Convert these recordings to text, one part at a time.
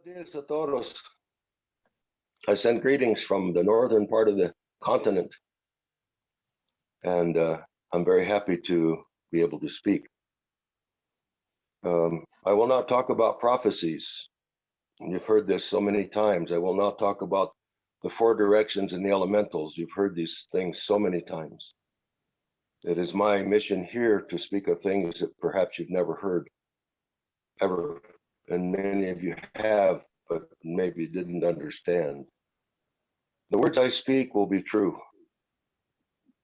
días a todos. I send greetings from the northern part of the continent, and I'm very happy to be able to speak. I will not talk about prophecies. You've heard this so many times. I will not talk about the four directions and the elementals. You've heard these things so many times. It is my mission here to speak of things that perhaps you've never heard ever, and many of you have, but maybe didn't understand. The words I speak will be true.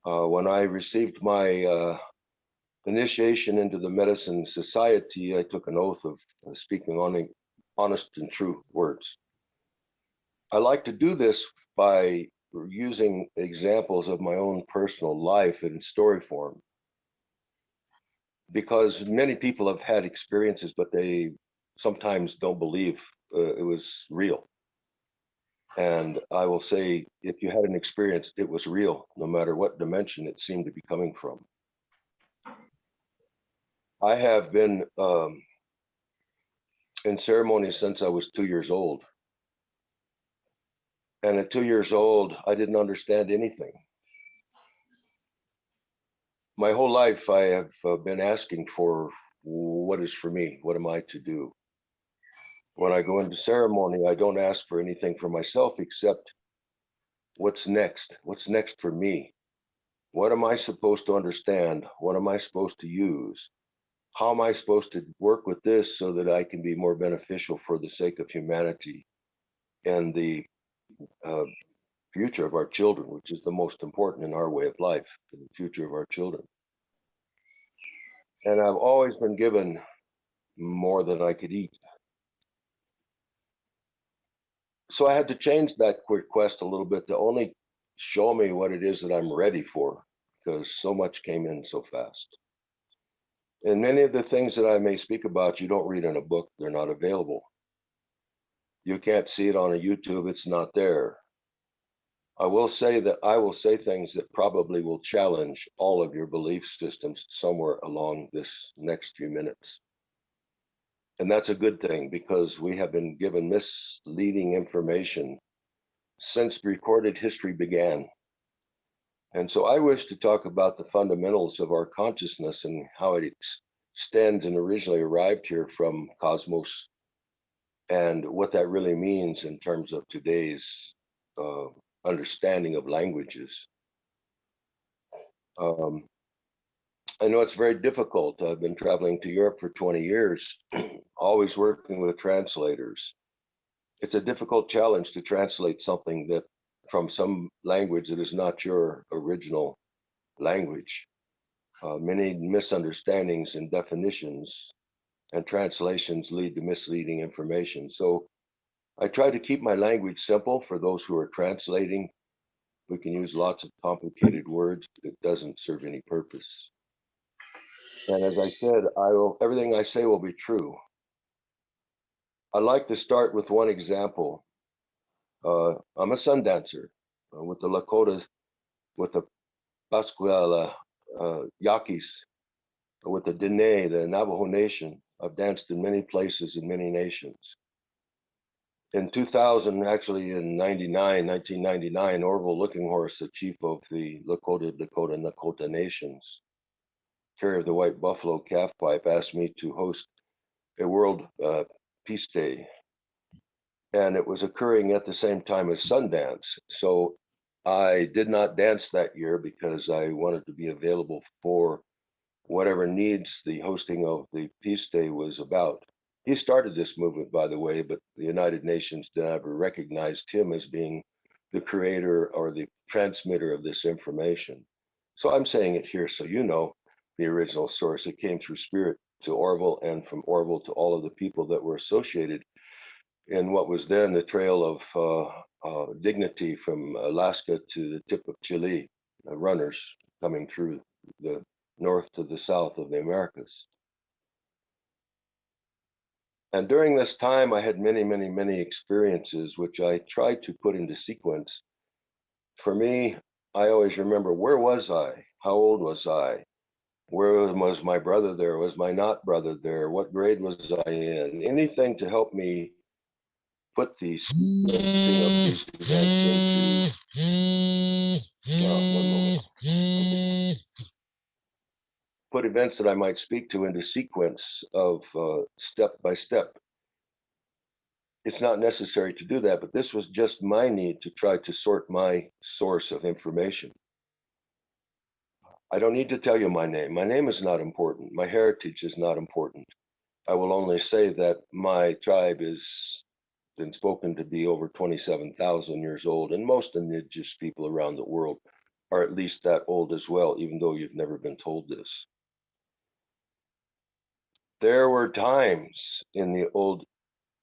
When I received my initiation into the medicine society, I took an oath of speaking only honest and true words. I like to do this by using examples of my own personal life in story form, because many people have had experiences, but they sometimes don't believe it was real. And I will say, if you had an experience, it was real, no matter what dimension it seemed to be coming from. I have been in ceremony since I was 2 years old. And at 2 years old, I didn't understand anything. My whole life, I have been asking for what is for me? What am I to do? When I go into ceremony, I don't ask for anything for myself except what's next? What's next for me? What am I supposed to understand? What am I supposed to use? How am I supposed to work with this so that I can be more beneficial for the sake of humanity and the future of our children, which is the most important in our way of life, the future of our children. And I've always been given more than I could eat. So I had to change that request a little bit to only show me what it is that I'm ready for, because so much came in so fast. And many of the things that I may speak about, you don't read in a book, they're not available. You can't see it on a YouTube, it's not there. I will say that I will say things that probably will challenge all of your belief systems somewhere along this next few minutes. And that's a good thing, because we have been given misleading information since recorded history began. And so I wish to talk about the fundamentals of our consciousness and how it extends and originally arrived here from cosmos, and what that really means in terms of today's understanding of languages. I know it's very difficult. I've been traveling to Europe for 20 years, always working with translators. It's a difficult challenge to translate something that from some language that is not your original language. Many misunderstandings and definitions and translations lead to misleading information. So I try to keep my language simple for those who are translating. We can use lots of complicated words. It doesn't serve any purpose. And as I said, everything I say will be true. I'd like to start with one example. I'm a sun dancer with the Lakotas, with the Pascuala Yaquis, with the Dene, the Navajo Nation. I've danced in many places in many nations. In 2000, actually in 1999, Orville Looking Horse, the chief of the Lakota, Dakota, Nakota nations, carrier of the White Buffalo Calf Pipe, asked me to host a World Peace Day. And it was occurring at the same time as Sundance. So I did not dance that year because I wanted to be available for whatever needs the hosting of the Peace Day was about. He started this movement, by the way, but the United Nations never recognized him as being the creator or the transmitter of this information. So I'm saying it here so you know the original source. It came through spirit to Orville, and from Orville to all of the people that were associated in what was then the trail of dignity from Alaska to the tip of Chile, runners coming through the north to the south of the Americas. And during this time, I had many, many, many experiences, which I tried to put into sequence. For me, I always remember, where was I? How old was I? Where was my brother there? Was my not brother there? What grade was I in? Anything to help me put the sequencing of these events into, one moment, put events that I might speak to into sequence of step by step. It's not necessary to do that, but this was just my need to try to sort my source of information. I don't need to tell you my name. My name is not important. My heritage is not important. I will only say that my tribe is been spoken to be over 27,000 years old, and most indigenous people around the world are at least that old as well, even though you've never been told this. There were times in the old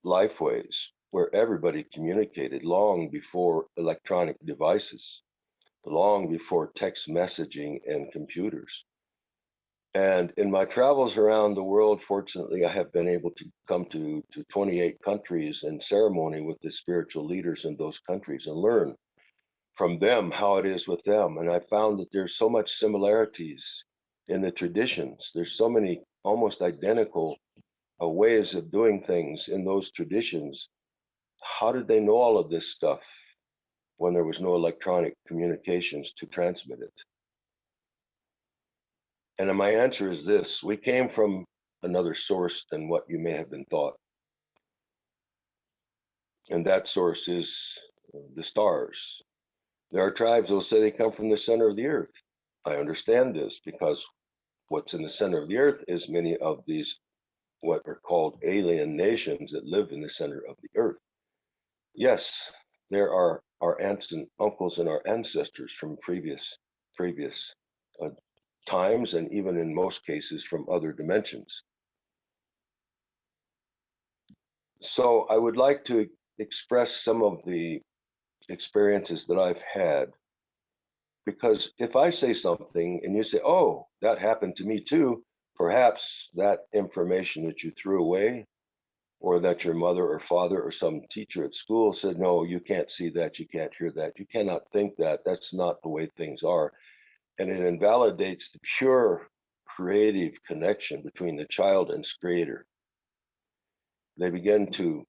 lifeways where everybody communicated long before electronic devices, long before text messaging and computers. And in my travels around the world, fortunately, I have been able to come to 28 countries and ceremony with the spiritual leaders in those countries and learn from them how it is with them. And I found that there's so much similarities in the traditions. There's so many almost identical ways of doing things in those traditions. How did they know all of this stuff when there was no electronic communications to transmit it? And my answer is this: we came from another source than what you may have been taught. And that source is the stars. There are tribes that will say they come from the center of the earth. I understand this because what's in the center of the earth is many of these what are called alien nations that live in the center of the earth. Yes, there are our aunts and uncles and our ancestors from previous uh, times, and even in most cases from other dimensions. So I would like to express some of the experiences that I've had, because if I say something and you say, oh, that happened to me too, perhaps that information that you threw away, or that your mother or father or some teacher at school said, no, you can't see that, you can't hear that, you cannot think that, that's not the way things are. And it invalidates the pure creative connection between the child and its creator. They begin to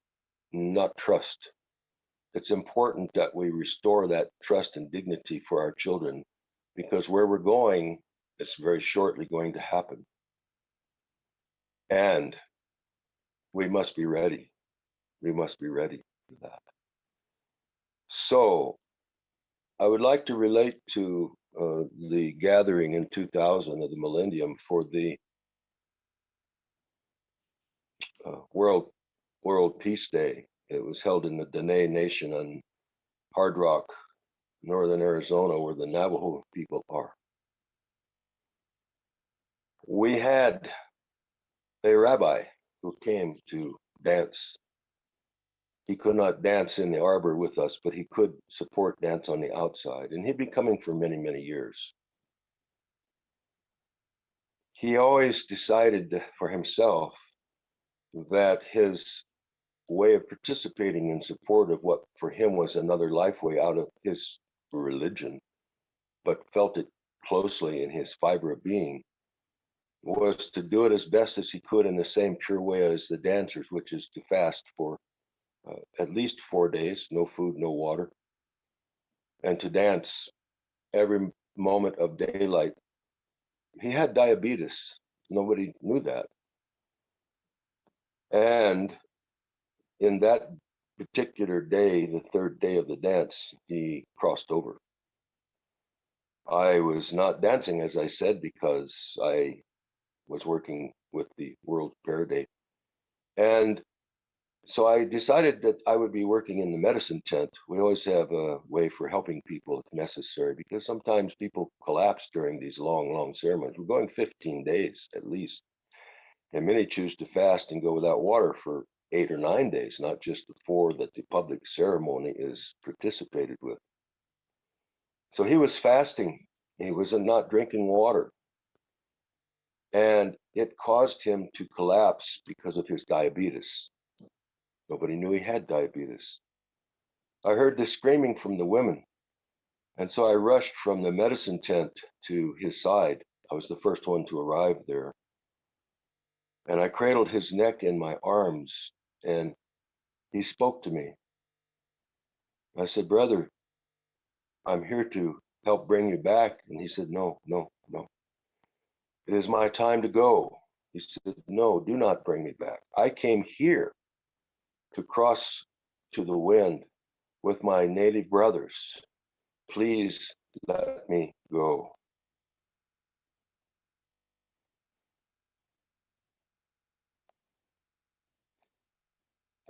not trust. It's important that we restore that trust and dignity for our children, because where we're going, it's very shortly going to happen. And we must be ready. We must be ready for that. So I would like to relate to the gathering in 2000 of the millennium for the World Peace Day. It was held in the Dene Nation on Hard Rock, northern Arizona, where the Navajo people are. We had a rabbi who came to dance. He could not dance in the arbor with us, but he could support dance on the outside, and he'd been coming for many, many years. He always decided for himself that his way of participating in support of what for him was another life way out of his religion, but felt it closely in his fiber of being, was to do it as best as he could in the same pure way as the dancers, which is to fast for at least 4 days, no food, no water, and to dance every moment of daylight. He had diabetes. Nobody knew that. And in that particular day, the third day of the dance, he crossed over. I was not dancing, as I said, because I was working with the World Prayer Day. And so I decided that I would be working in the medicine tent. We always have a way for helping people if necessary, because sometimes people collapse during these long, long ceremonies. We're going 15 days at least. And many choose to fast and go without water for 8 or 9 days, not just the 4 that the public ceremony is participated with. So he was fasting. He was not drinking water. And it caused him to collapse because of his diabetes. Nobody knew he had diabetes. I heard the screaming from the women. And so I rushed from the medicine tent to his side. I was the first one to arrive there. And I cradled his neck in my arms. And he spoke to me. I said, brother, I'm here to help bring you back. And he said, no, no, no. It is my time to go. He said, no, do not bring me back. I came here to cross to the wind with my native brothers. Please let me go.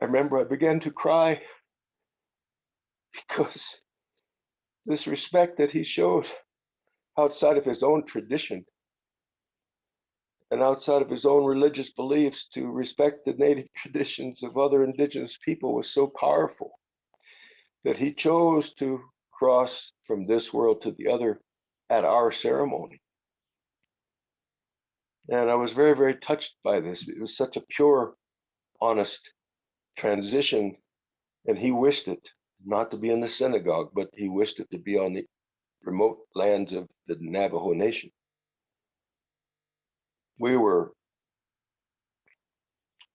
I remember I began to cry because this respect that he showed outside of his own tradition and outside of his own religious beliefs to respect the native traditions of other indigenous people was so powerful that he chose to cross from this world to the other at our ceremony. And I was very, very touched by this. It was such a pure, honest transition. And he wished it not to be in the synagogue, but he wished it to be on the remote lands of the Navajo Nation. We were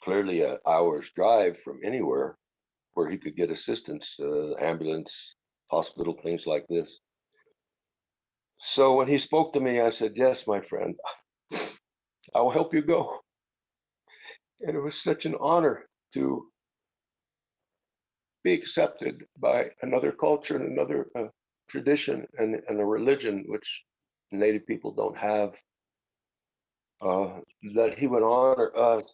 clearly an hour's drive from anywhere where he could get assistance, ambulance, hospital, things like this. So when he spoke to me, I said, yes, my friend, I will help you go. And it was such an honor to be accepted by another culture and another tradition and a religion which Native people don't have, that he would honor us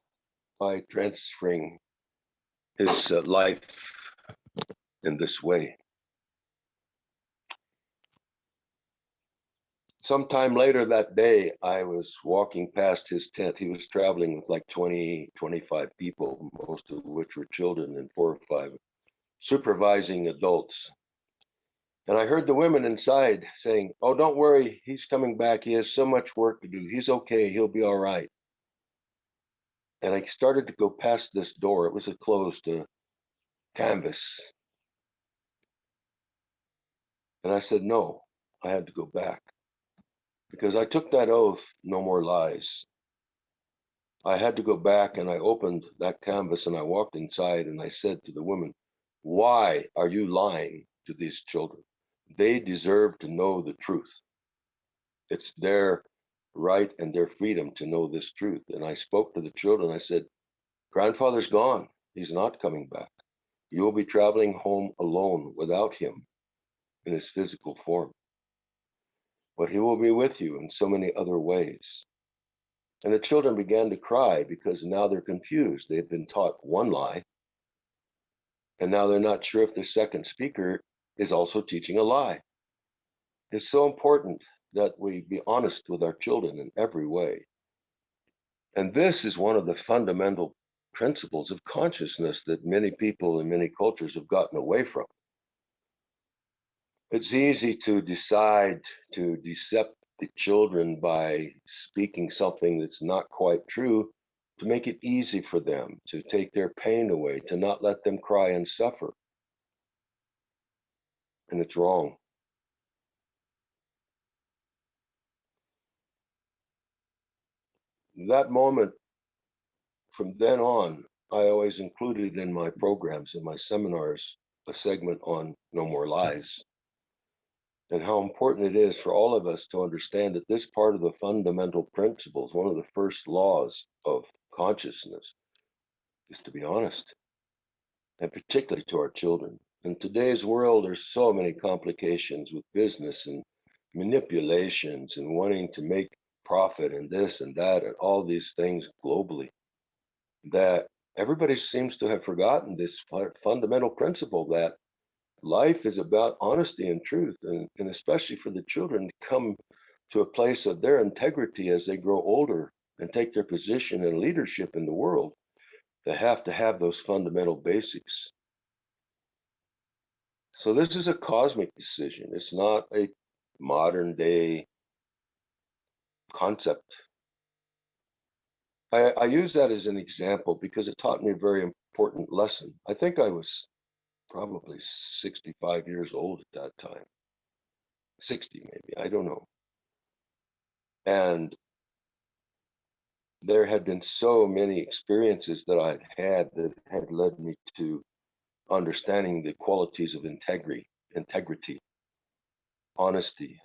by transferring his life in this way. Sometime later that day, I was walking past his tent. He was traveling with like 20, 25 people, most of which were children, and 4 or 5 supervising adults. And I heard the women inside saying, oh, don't worry, he's coming back. He has so much work to do. He's okay. He'll be all right. And I started to go past this door. It was a closed canvas. And I said, no, I had to go back because I took that oath, no more lies. I had to go back and I opened that canvas and I walked inside and I said to the women, why are you lying to these children? They deserve to know the truth. It's their right and their freedom to know this truth. And I spoke to the children. I said, grandfather's gone. He's not coming back. You will be traveling home alone without him in his physical form. But he will be with you in so many other ways. And the children began to cry because now they're confused. They've been taught one lie, and now they're not sure if the second speaker is also teaching a lie. It's so important that we be honest with our children in every way. And this is one of the fundamental principles of consciousness that many people in many cultures have gotten away from. It's easy to decide to decept the children by speaking something that's not quite true, to make it easy for them, to take their pain away, to not let them cry and suffer. And it's wrong. That moment, from then on, I always included in my programs, in my seminars, a segment on No More Lies, and how important it is for all of us to understand that this part of the fundamental principles, one of the first laws of consciousness, is to be honest, and particularly to our children. In today's world, there's so many complications with business and manipulations and wanting to make profit and this and that and all these things globally, that everybody seems to have forgotten this fundamental principle that life is about honesty and truth, and especially for the children to come to a place of their integrity as they grow older and take their position in leadership in the world. They have to have those fundamental basics. So this is a cosmic decision. It's not a modern day concept. I use that as an example because it taught me a very important lesson. I think I was probably 65 years old at that time, 60 maybe, I don't know. And there had been so many experiences that I'd had that had led me to understanding the qualities of integrity, honesty.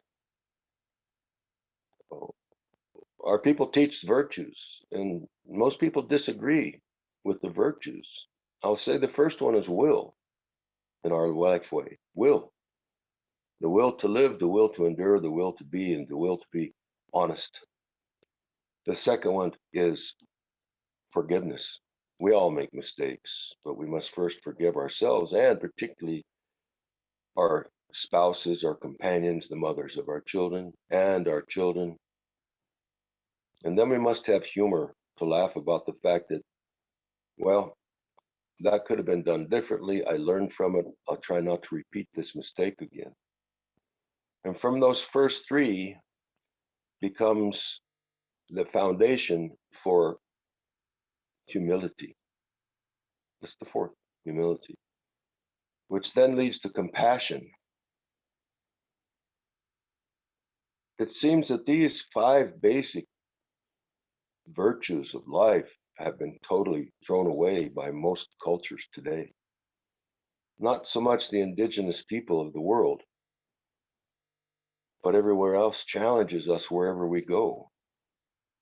Our people teach virtues, and most people disagree with the virtues. I'll say the first one is will in our life way. Will. The will to live, the will to endure, the will to be, and the will to be honest. The second one is forgiveness. We all make mistakes, but we must first forgive ourselves and particularly our spouses, our companions, the mothers of our children, and our children. And then we must have humor to laugh about the fact that, well, that could have been done differently. I learned from it. I'll try not to repeat this mistake again. And from those first three becomes the foundation for humility. That's the fourth, humility, which then leads to compassion. It seems that these five basic virtues of life have been totally thrown away by most cultures today. Not so much the indigenous people of the world, but everywhere else challenges us wherever we go.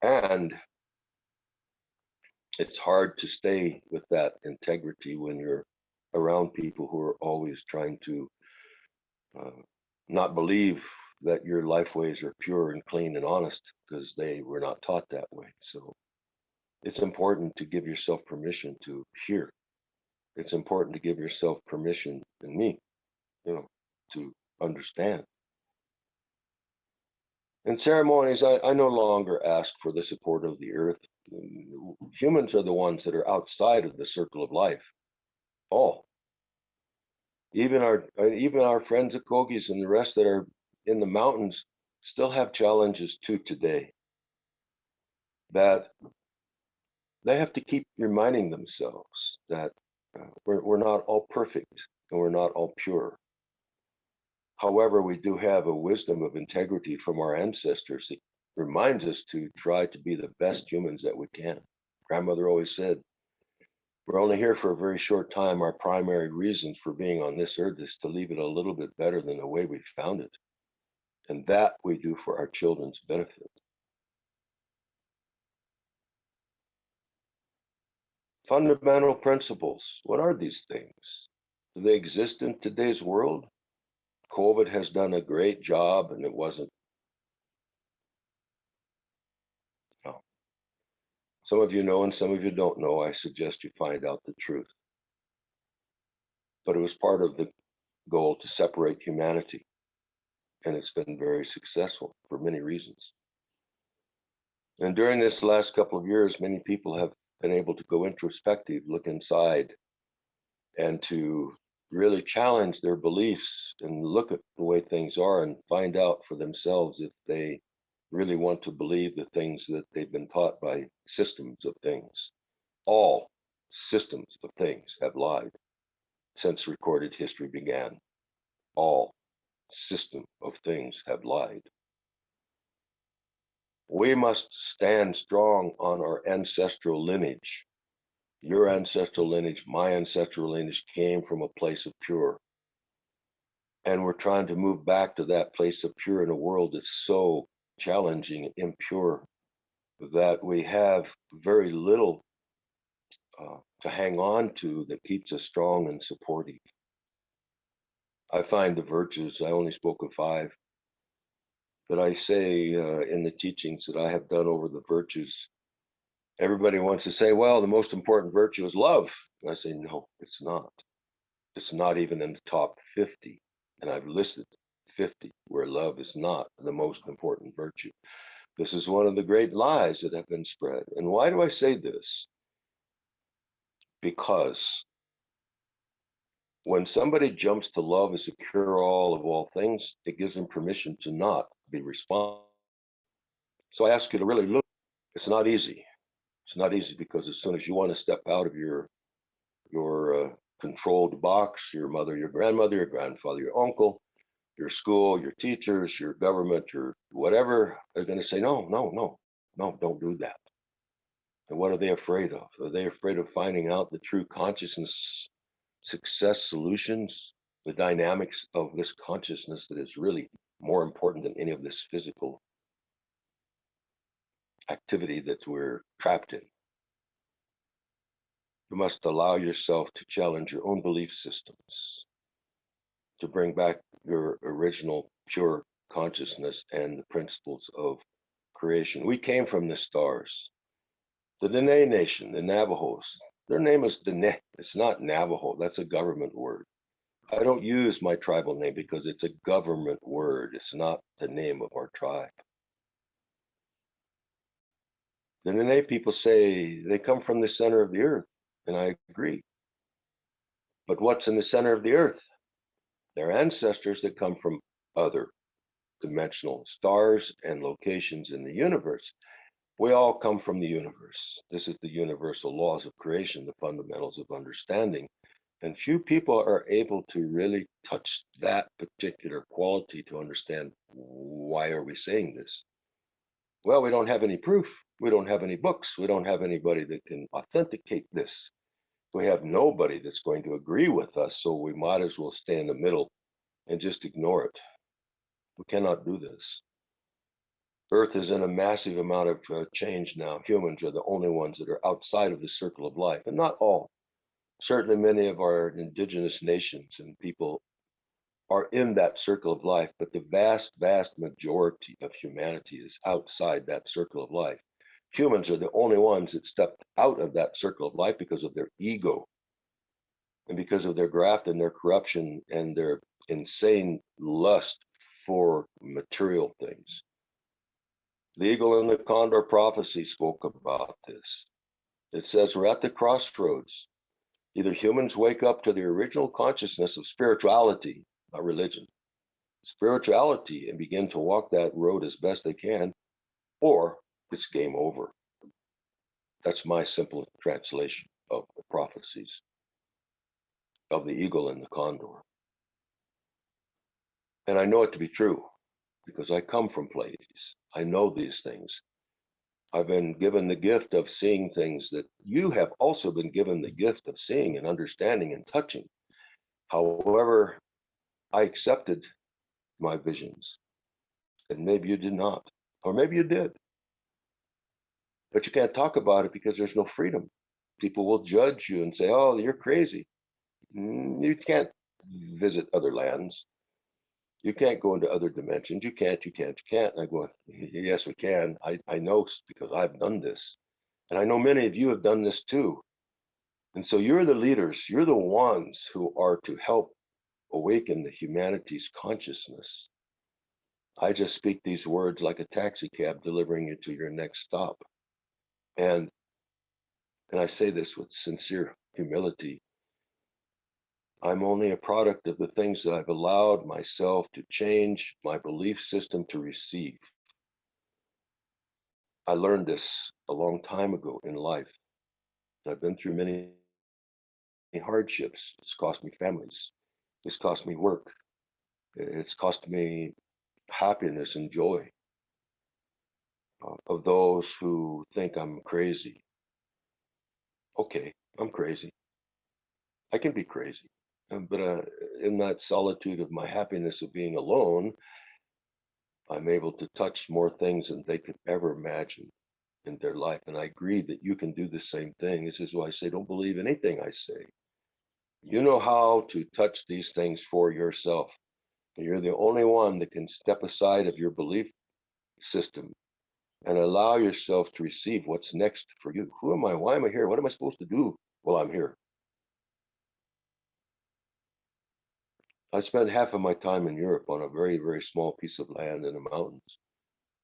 And it's hard to stay with that integrity when you're around people who are always trying to uh, not believe that your life ways are pure and clean and honest because they were not taught that way. So it's important to give yourself permission to hear. It's important to give yourself permission, and me, to understand. In ceremonies, I no longer ask for the support of the earth. Humans are the ones that are outside of the circle of life. All, even our friends the Kogis and the rest that are in the mountains still have challenges too today that they have to keep reminding themselves that we're not all perfect and we're not all pure. However, we do have a wisdom of integrity from our ancestors that reminds us to try to be the best humans that we can. Grandmother always said, we're only here for a very short time. Our primary reason for being on this earth is to leave it a little bit better than the way we found it. And that we do for our children's benefit. Fundamental principles. What are these things? Do they exist in today's world? COVID has done a great job, and it wasn't. No. Some of you know, and some of you don't know. I suggest you find out the truth. But it was part of the goal to separate humanity, and it's been very successful for many reasons. And during this last couple of years, many people have been able to go introspective, look inside, and to really challenge their beliefs and look at the way things are and find out for themselves if they really want to believe the things that they've been taught by systems of things. All systems of things have lied since recorded history began. All system of things have lied. We must stand strong on our ancestral lineage. Your ancestral lineage, my ancestral lineage came from a place of pure. And we're trying to move back to that place of pure in a world that's so challenging and impure that we have very little to hang on to that keeps us strong and supportive. I find the virtues, I only spoke of five, but I say in the teachings that I have done over the virtues, everybody wants to say, well, the most important virtue is love. And I say, no, it's not. It's not even in the top 50. And I've listed 50 where love is not the most important virtue. This is one of the great lies that have been spread. And why do I say this? Because when somebody jumps to love as a cure-all of all things, it gives them permission to not be responsible. So I ask you to really look. It's not easy. It's not easy because as soon as you want to step out of your controlled box, your mother, your grandmother, your grandfather, your uncle, your school, your teachers, your government, your whatever, they're going to say, no, no, no, no, don't do that. And what are they afraid of? Are they afraid of finding out the true consciousness success solutions, the dynamics of this consciousness that is really more important than any of this physical activity that we're trapped in. You must allow yourself to challenge your own belief systems, to bring back your original pure consciousness and the principles of creation. We came from the stars. The Dene Nation, the Navajos, their name is Dene. It's not Navajo. That's a government word. I don't use my tribal name because it's a government word. It's not the name of our tribe. The Dene people say they come from the center of the earth, and I agree. But what's in the center of the earth? Their ancestors that come from other dimensional stars and locations in the universe. We all come from the universe. This is the universal laws of creation, the fundamentals of understanding. And few people are able to really touch that particular quality to understand why are we saying this? Well, we don't have any proof. We don't have any books. We don't have anybody that can authenticate this. We have nobody that's going to agree with us, so we might as well stay in the middle and just ignore it. We cannot do this. Earth is in a massive amount of change now. Humans are the only ones that are outside of the circle of life, and not all. Certainly, many of our indigenous nations and people are in that circle of life, but the vast, vast majority of humanity is outside that circle of life. Humans are the only ones that stepped out of that circle of life because of their ego and because of their graft and their corruption and their insane lust for material things. The eagle and the condor prophecy spoke about this. It says we're at the crossroads. Either humans wake up to the original consciousness of spirituality, not religion, spirituality, and begin to walk that road as best they can, or it's game over. That's my simple translation of the prophecies of the eagle and the condor. And I know it to be true because I come from Pleiades. I know these things. I've been given the gift of seeing things that you have also been given the gift of seeing and understanding and touching. However, I accepted my visions, and maybe you did not, or maybe you did, but you can't talk about it because there's no freedom. People will judge you and say, oh, you're crazy. You can't visit other lands. You can't go into other dimensions. You can't. And I go, yes, we can. I know because I've done this. And I know many of you have done this too. And so you're the leaders. You're the ones who are to help awaken the humanity's consciousness. I just speak these words like a taxi cab delivering you to your next stop. And I say this with sincere humility. I'm only a product of the things that I've allowed myself to change my belief system to receive. I learned this a long time ago in life. I've been through many hardships. It's cost me families. It's cost me work. It's cost me happiness and joy of those who think I'm crazy. Okay, I'm crazy. I can be crazy. But in that solitude of my happiness of being alone, I'm able to touch more things than they could ever imagine in their life. And I agree that you can do the same thing. This is why I say, don't believe anything I say. You know how to touch these things for yourself. And you're the only one that can step aside of your belief system and allow yourself to receive what's next for you. Who am I? Why am I here? What am I supposed to do while I'm here? I spent half of my time in Europe on a very, very small piece of land in the mountains.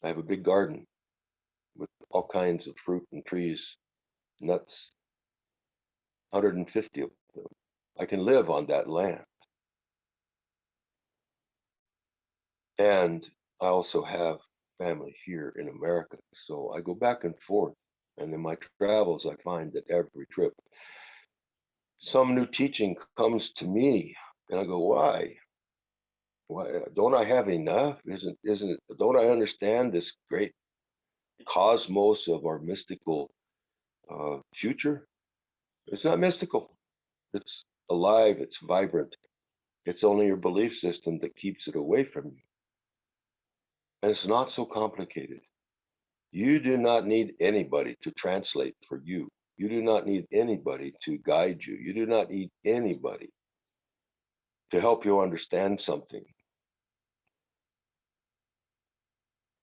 I have a big garden with all kinds of fruit and trees, nuts, 150 of them. I can live on that land. And I also have family here in America. So I go back and forth. And in my travels, I find that every trip, some new teaching comes to me. And I go, why? Why don't I have enough? Isn't it, don't I understand this great cosmos of our mystical future? It's not mystical. It's alive, it's vibrant. It's only your belief system that keeps it away from you. And it's not so complicated. You do not need anybody to translate for you. You do not need anybody to guide you. You do not need anybody to help you understand something.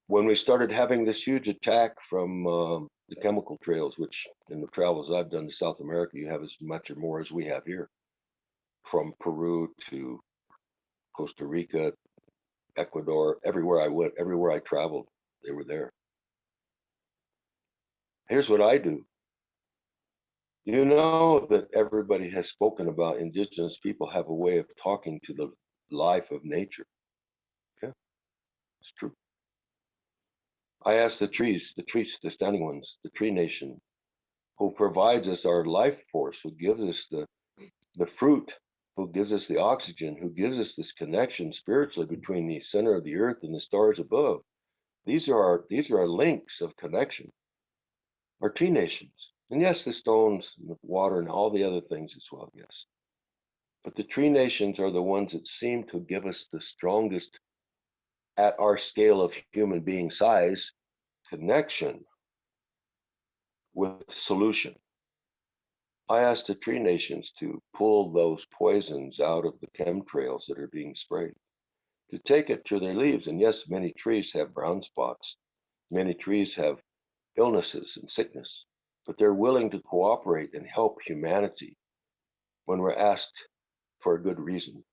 When we started having this huge attack from the chemical trails, which in the travels I've done to South America, you have as much or more as we have here, from Peru to Costa Rica, Ecuador, everywhere I went, everywhere I traveled, they were there. Here's what I do. You know that everybody has spoken about indigenous people have a way of talking to the life of nature. Yeah, it's true. I ask the trees, the standing ones, the tree nation, who provides us our life force, who gives us the fruit, who gives us the oxygen, who gives us this connection spiritually between the center of the earth and the stars above. These are our links of connection, our tree nations. And yes, the stones and the water and all the other things as well, yes. But the tree nations are the ones that seem to give us the strongest, at our scale of human being size, connection with solution. I asked the tree nations to pull those poisons out of the chemtrails that are being sprayed, to take it to their leaves. And yes, many trees have brown spots. Many trees have illnesses and sickness, but they're willing to cooperate and help humanity when we're asked for a good reason.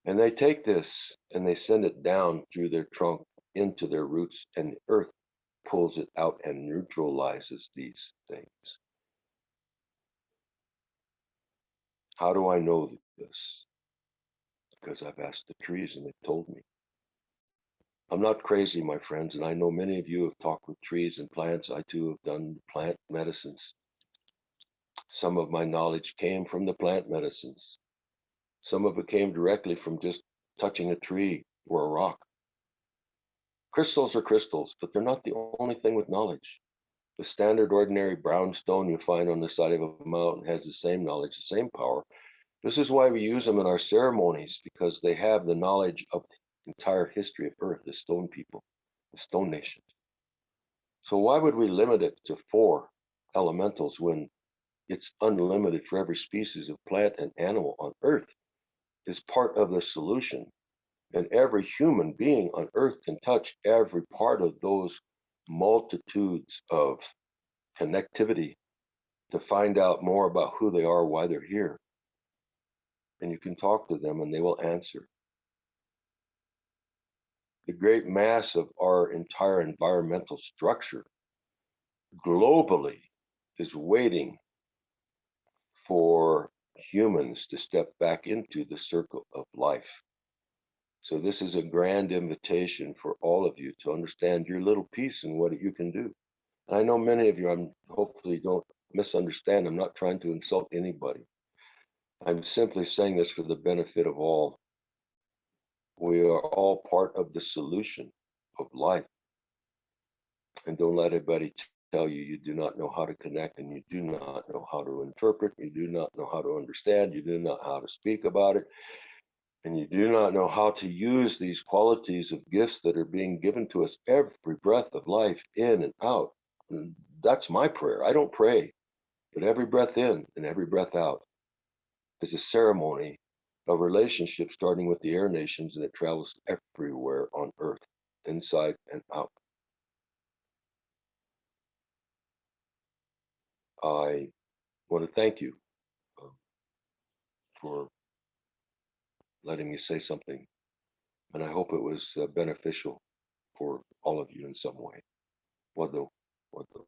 And they take this and they send it down through their trunk into their roots, and the earth pulls it out and neutralizes these things. How do I know this? Because I've asked the trees and they've told me. I'm not crazy, my friends, and I know many of you have talked with trees and plants. I too have done plant medicines. Some of my knowledge came from the plant medicines. Some of it came directly from just touching a tree or a rock. Crystals are crystals, but they're not the only thing with knowledge. The standard ordinary brown stone you find on the side of a mountain has the same knowledge, the same power. This is why we use them in our ceremonies, because they have the knowledge of the entire history of Earth, the stone people, the stone nations. So why would we limit it to 4 elementals when it's unlimited for every species of plant and animal on Earth is part of the solution. And every human being on Earth can touch every part of those multitudes of connectivity to find out more about who they are, why they're here. And you can talk to them and they will answer. The great mass of our entire environmental structure globally is waiting for humans to step back into the circle of life. So this is a grand invitation for all of you to understand your little piece and what you can do. And I know many of you, I'm hopefully don't misunderstand. I'm not trying to insult anybody. I'm simply saying this for the benefit of all. We are all part of the solution of life. And don't let anybody tell you you do not know how to connect, and you do not know how to interpret, you do not know how to understand, you do not know how to speak about it, and you do not know how to use these qualities of gifts that are being given to us every breath of life, in and out. And that's my prayer. I don't pray, but every breath in and every breath out is a ceremony of relationship starting with the air nations, and it travels everywhere on earth, inside and out. I want to thank you for letting me say something, and I hope it was beneficial for all of you in some way. Wado, wado.